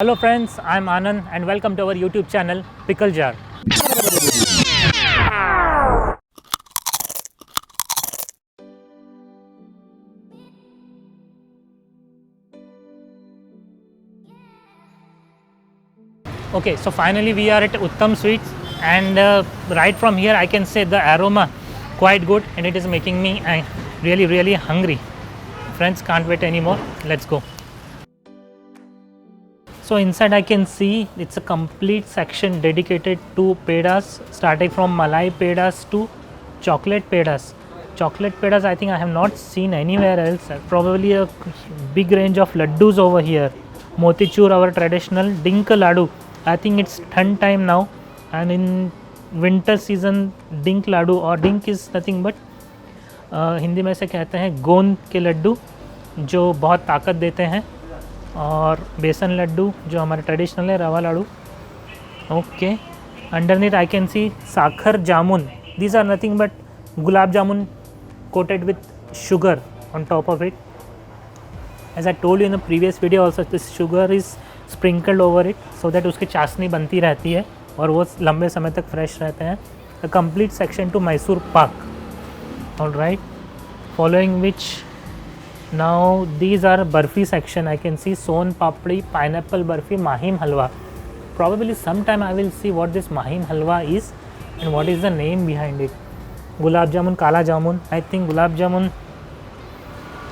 Hello friends, I'm Anand and welcome to our YouTube channel Pickle Jar. Okay, so finally we are at Uttam Sweets and right from here I can say the aroma quite good and it is making me really hungry. Friends, can't wait anymore. Let's go. So inside I can see it's a complete section dedicated to pedas, starting from Malai pedas to chocolate pedas. Chocolate pedas I think I have not seen anywhere else. Probably a big range of laddus over here. Motichur, our traditional dink laddu. I think it's 10 time now, and in winter season dink laddu or dink is nothing but Hindi में से कहते हैं गोंद के लड्डू जो बहुत ताकत देते हैं, और बेसन लड्डू जो हमारे ट्रेडिशनल है, rava ladoo. Okay, underneath I can see sakhar jamun. These are nothing but gulab jamun coated with sugar on top of it. As I told you in the previous video also, this sugar is sprinkled over it so that उसकी चाशनी बनती रहती है और वो लंबे समय तक फ्रेश रहते हैं. A complete section to Mysore Pak. All right, following which now these are barfi section. I can see son papdi, pineapple barfi, mahim halwa. Probably sometime I will see what this mahim halwa is and what is the name behind it. Gulab jamun, kala jamun. I think gulab jamun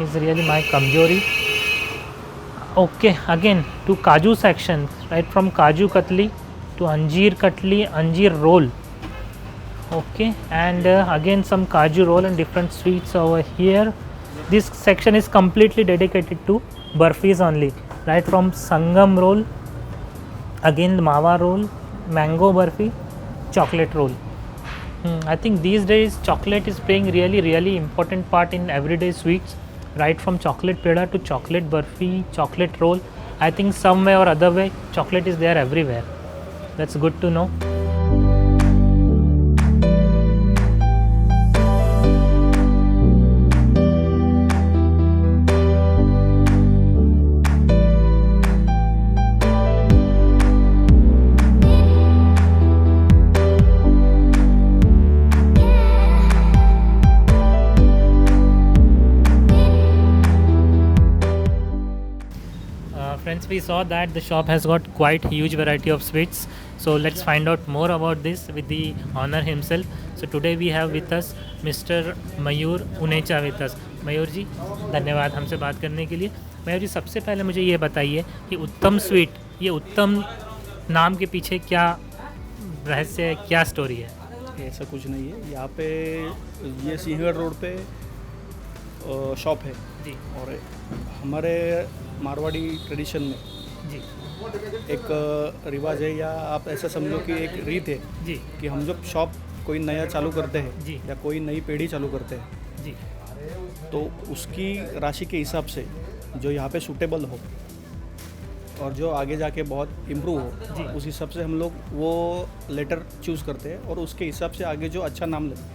is really my kamjori. Okay, again to kaju section, right from kaju katli to anjeer katli, anjeer roll. Okay, and again some kaju roll and different sweets over here. This section is completely dedicated to burfis only, right from sangam roll, again mawa roll, mango burfi, chocolate roll. I think these days chocolate is playing really important part in everyday sweets, right from chocolate peda to chocolate burfi, chocolate roll. I think some way or other way chocolate is there everywhere. That's good to know. Friends, we saw that the shop has got quite huge variety of sweets, so let's find out more about this with the owner himself. So today we have with us Mr. Mayur Unecha with us. मयूर जी, धन्यवाद हमसे बात करने के लिए. मयूर जी, सबसे पहले मुझे ये बताइए कि उत्तम स्वीट, ये उत्तम नाम के पीछे क्या रहस्य है, क्या स्टोरी है? ऐसा कुछ नहीं है. यहाँ पे ये सिंहगढ़ रोड पे शॉप है जी, और हमारे मारवाड़ी ट्रेडिशन में जी एक रिवाज है, या आप ऐसा समझो कि एक रीत है जी कि हम जब शॉप कोई नया चालू करते हैं जी या कोई नई पीढ़ी चालू करते हैं जी, तो उसकी राशि के हिसाब से जो यहाँ पे सूटेबल हो और जो आगे जाके बहुत इम्प्रूव जी. हो, उस हिसाब से हम लोग वो लेटर चूज़ करते हैं और उसके हिसाब से आगे जो अच्छा नाम लगे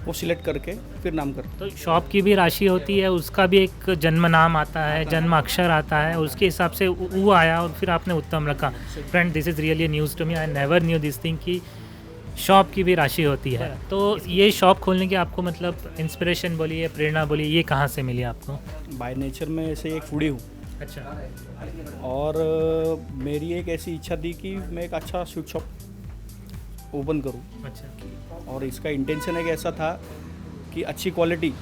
वो सिलेक्ट करके फिर नाम करते हैं. तो शॉप की भी राशि होती है, उसका भी एक जन्म नाम आता है, जन्म अक्षर आता है, उसके हिसाब से वो आया और फिर आपने उत्तम रखा. Friend, this is really news to me. I never knew this thing कि शॉप की भी राशि होती है. तो ये शॉप खोलने की आपको मतलब इंस्पिरेशन बोलिए, प्रेरणा बोलिए, ये कहाँ से मिली आपको? बाय नेचर में ऐसे एक फूडी हूँ अच्छा, और मेरी एक ऐसी इच्छा थी कि मैं एक अच्छा स्वीट शॉप ओपन करूँ, अच्छा, और इसका इंटेंशन एक ऐसा था कि अच्छी क्वालिटी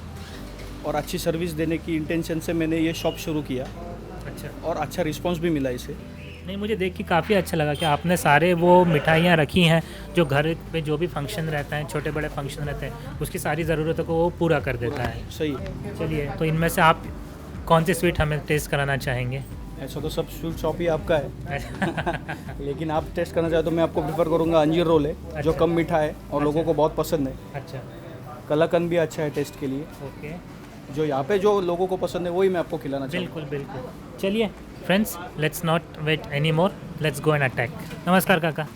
और अच्छी सर्विस देने की इंटेंशन से मैंने ये शॉप शुरू किया अच्छा. और अच्छा रिस्पांस भी मिला इसे. नहीं, मुझे देख के काफ़ी अच्छा लगा कि आपने सारे वो मिठाइयाँ रखी हैं जो घर पे जो भी फंक्शन रहता है, छोटे बड़े फंक्शन रहते हैं, उसकी सारी ज़रूरतों को वो पूरा कर देता है. सही है. चलिए, तो इनमें से आप कौन सी स्वीट हमें टेस्ट कराना चाहेंगे? ऐसा तो सब स्वीट शॉप ही आपका है लेकिन आप टेस्ट करना चाहे तो मैं आपको प्रेफर करूँगा अंजीर रोल है, जो कम मीठा है और लोगों को बहुत पसंद है. अच्छा, कलाकंद भी अच्छा है टेस्ट के लिए. ओके, जो यहाँ पे जो लोगों को पसंद है वही मैं आपको खिलाना चाहूँगा. बिल्कुल बिल्कुल. चलिए friends, let's not wait any more, let's go and attack. नमस्कार काका,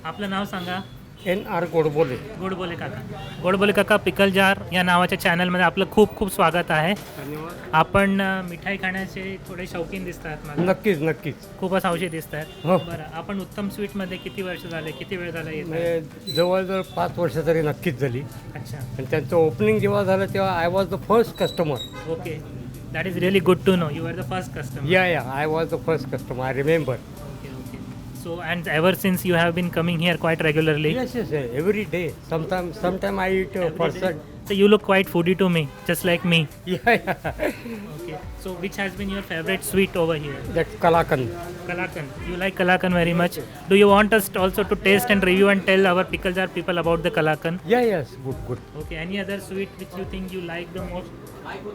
आपलं नाव सांगा. NR गोडबोले. गोडबोले काका. गोडबोले काका पिकल जार या नावाच्या चॅनलमध्ये आपलं खूप खूप स्वागत आहे. धन्यवाद. आपण मिठाई खाण्याचे थोडे शौकीन दिसतात मला. नक्कीच नक्कीच. खूपच हौशी दिसतात. हो. बरं, आपण उत्तम स्वीटमध्ये किती वर्ष झाले, किती वेळ झाला येत आहे? म्हणजे जवळजवळ 5 वर्ष तरी नक्कीच झाली. अच्छा, आणि त्यांचं ओपनिंग जेव्हा झालं तेव्हा I was the first customer. Okay. That is really good to know. You are the first customer. Yeah I was the first customer. I remember. Okay, okay. So, and ever since you have been coming here quite regularly. Yes, every day. Sometime I eat Every day? person. So you look quite foodie to me, just like me. Yeah. Okay. So which has been your favorite sweet over here? That's Kalakan. Kalakan. You like Kalakan very much. Do you want us also to taste and review and tell our pickle jar people about the Kalakan? Yeah, yes, good. Okay. Any other sweet which you think you like the most?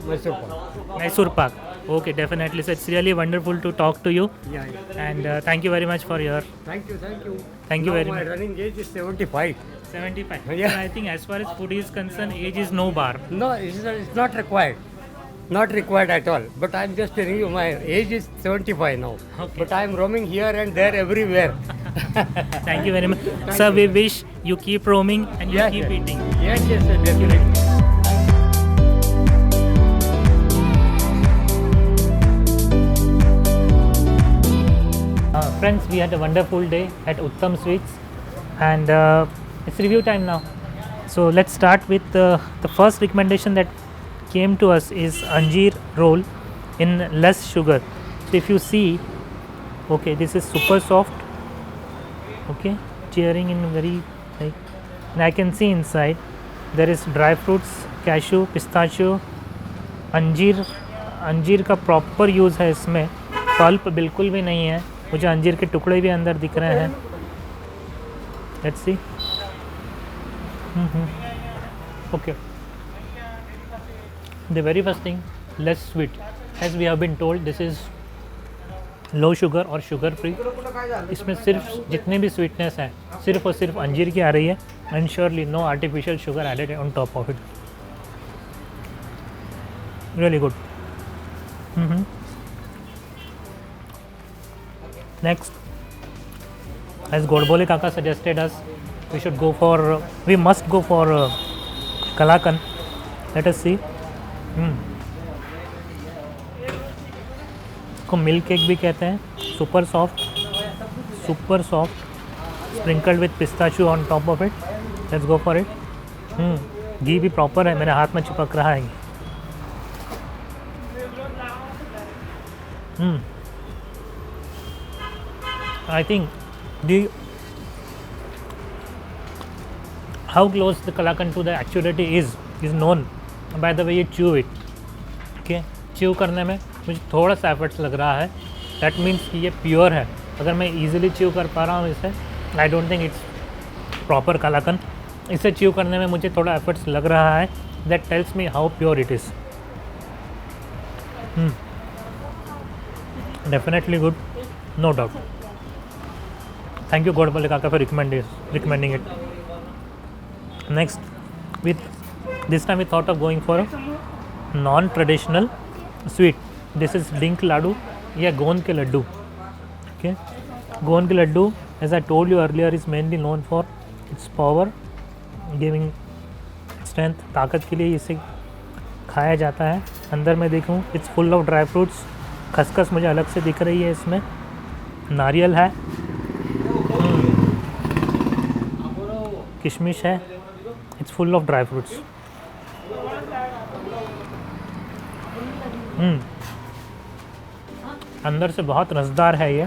Mysore pak. Mysore pak. Okay, definitely. So it's really wonderful to talk to you. Yeah. And thank you very much for your. Thank you. Thank you Now very my much. running age is 75. 75. Yeah. And I think as far as food is concerned, age is no bar. No, it's not required. Not required at all. But I'm just telling you, my age is 75 now. Okay. But I'm roaming here and there everywhere. Thank you very much. Sir, we wish you keep roaming and you Yeah, keep yeah. eating. Yes, definitely. Friends, we had a wonderful day at Uttam Sweets and it's review time now. So let's start with the first recommendation that came to us is Anjeer roll in less sugar. So if you see, okay, this is super soft, okay, tearing in very like, and I can see inside there is dry fruits, cashew, pistachio, अंजीर का proper use है इसमें. Pulp बिल्कुल भी नहीं है. मुझे अंजीर के टुकड़े भी अंदर दिख रहे हैं. Let's see. Okay. The very first thing, less sweet. As we have been told this is low sugar और शुगर फ्री. इसमें सिर्फ जितनी भी स्वीटनेस है सिर्फ और सिर्फ अंजीर की आ रही है. And surely no artificial sugar added on top of it. Really good. Next, as Godbole Kaka suggested us, we must go for Kalakan. Let us see. इसको मिल्क केक भी कहते हैं. Super soft, sprinkled with pistachio on top of it. Let's go for it. घी भी proper है, मेरे हाथ में चिपक रहा है. I think how close the Kalakan to the actuality is known by the way you chew it. Okay, chew करने में मुझे थोड़ा सा एफर्ट्स लग रहा है. That means कि ये प्योर है. अगर मैं easily chew कर पा रहा हूँ इसे, I don't think it's proper Kalakan. इसे chew करने में मुझे थोड़ा एफर्ट्स लग रहा है. That tells me how pure it is. Definitely good, no doubt. Thank you Godbole Kaka for recommending it. Next, this time we thought of going for a non-traditional sweet. This is dink laddu या गोंद के Laddu. Okay, गोंद के Laddu, as I told you earlier, is mainly known for its power, giving strength. ताकत के लिए इसे खाया जाता है. अंदर मैं देखूँ, it's full of dry fruits. खसखस मुझे अलग से दिख रही है इसमें. नारियल है, किशमिश है. It's full of dry fruits. अंदर से बहुत रसदार है ये.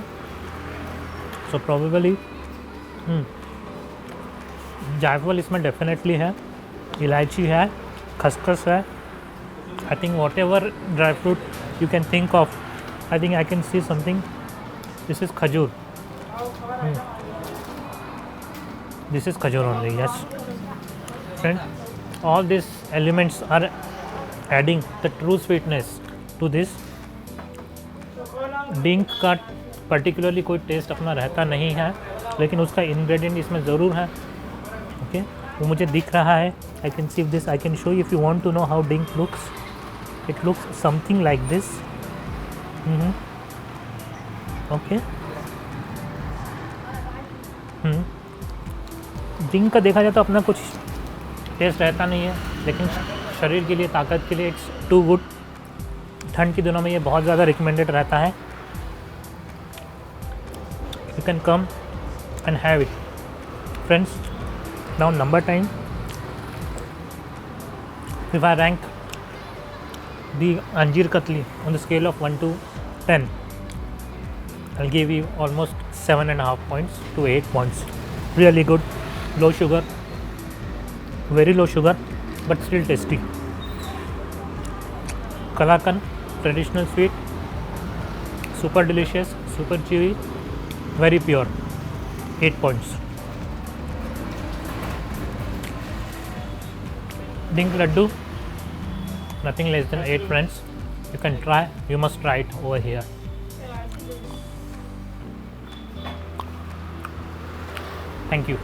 सो प्रोबेबली जायफल इसमें डेफिनेटली है, इलायची है, खसखस है. I think what ever dry fruit you can think of, I think I can see something. This is khajur. This is khajur only, yes. Friend, all these elements are adding the true sweetness to this. Drink का particularly कोई test अपना रहता नहीं है, लेकिन उसका ingredient इसमें ज़रूर है. Okay, वो मुझे दिख रहा है. I can see this. I can show you if you want to know how dink looks. It looks something like this. Okay. Drink का देखा जाए तो अपना कुछ टेस्ट रहता नहीं है, लेकिन शरीर के लिए, ताकत के लिए इट्स टू गुड। ठंड के दिनों में ये बहुत ज़्यादा रिकमेंडेड रहता है। You can come and have it friends. Now number time. If I rank the anjeer katli on the scale of 1 to 10, I'll give you almost 7.5 points to 8 points. Really good, low sugar, very low sugar, but still tasty. Kalakand, traditional sweet, super delicious, super chewy, very pure. 8 points. Dink laddu, nothing less than 8 friends. You can try, you must try it over here. Thank you.